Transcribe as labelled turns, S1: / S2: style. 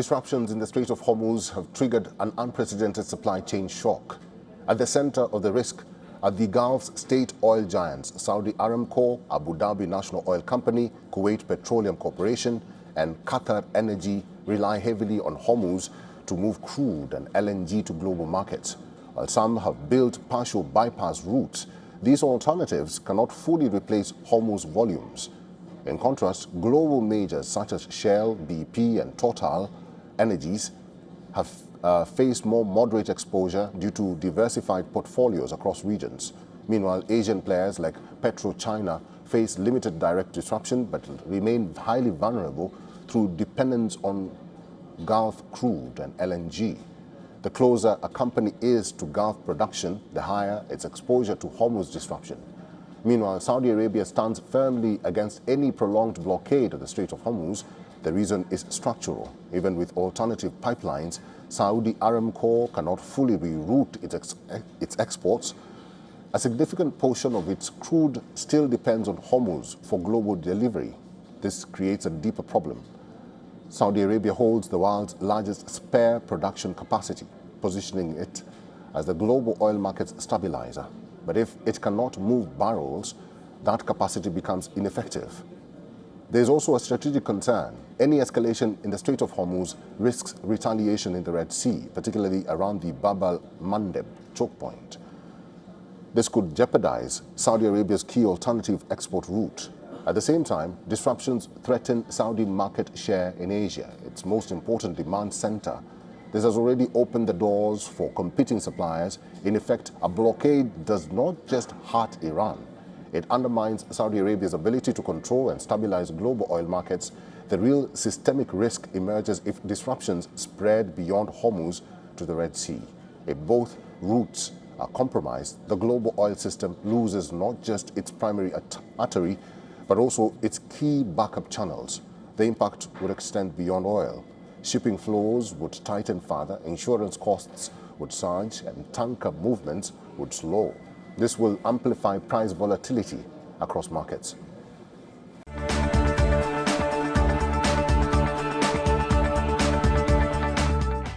S1: Disruptions in the Strait of Hormuz have triggered an unprecedented supply chain shock. At the center of the risk are the Gulf's state oil giants, Saudi Aramco, Abu Dhabi National Oil Company, Kuwait Petroleum Corporation, and Qatar Energy rely heavily on Hormuz to move crude and LNG to global markets. While some have built partial bypass routes, these alternatives cannot fully replace Hormuz volumes. In contrast, global majors such as Shell, BP, and Total Energies have faced more moderate exposure due to diversified portfolios across regions. Meanwhile, Asian players like PetroChina face limited direct disruption but remain highly vulnerable through dependence on Gulf crude and LNG. The closer a company is to Gulf production, the higher its exposure to Hormuz disruption. Meanwhile, Saudi Arabia stands firmly against any prolonged blockade of the Strait of Hormuz. The reason is structural. Even with alternative pipelines, Saudi Aramco cannot fully reroute its exports. A significant portion of its crude still depends on Hormuz for global delivery. This creates a deeper problem. Saudi Arabia holds the world's largest spare production capacity, positioning it as the global oil market's stabilizer. But if it cannot move barrels, that capacity becomes ineffective. There is also a strategic concern. Any escalation in the Strait of Hormuz risks retaliation in the Red Sea, particularly around the Bab al-Mandeb choke point. This could jeopardize Saudi Arabia's key alternative export route. At the same time, disruptions threaten Saudi market share in Asia, its most important demand center. This has already opened the doors for competing suppliers. In effect, a blockade does not just hurt Iran. It undermines Saudi Arabia's ability to control and stabilize global oil markets. The real systemic risk emerges if disruptions spread beyond Hormuz to the Red Sea. If both routes are compromised, the global oil system loses not just its primary artery, but also its key backup channels. The impact would extend beyond oil. Shipping flows would tighten further, insurance costs would surge, and tanker movements would slow. This will amplify price volatility across markets.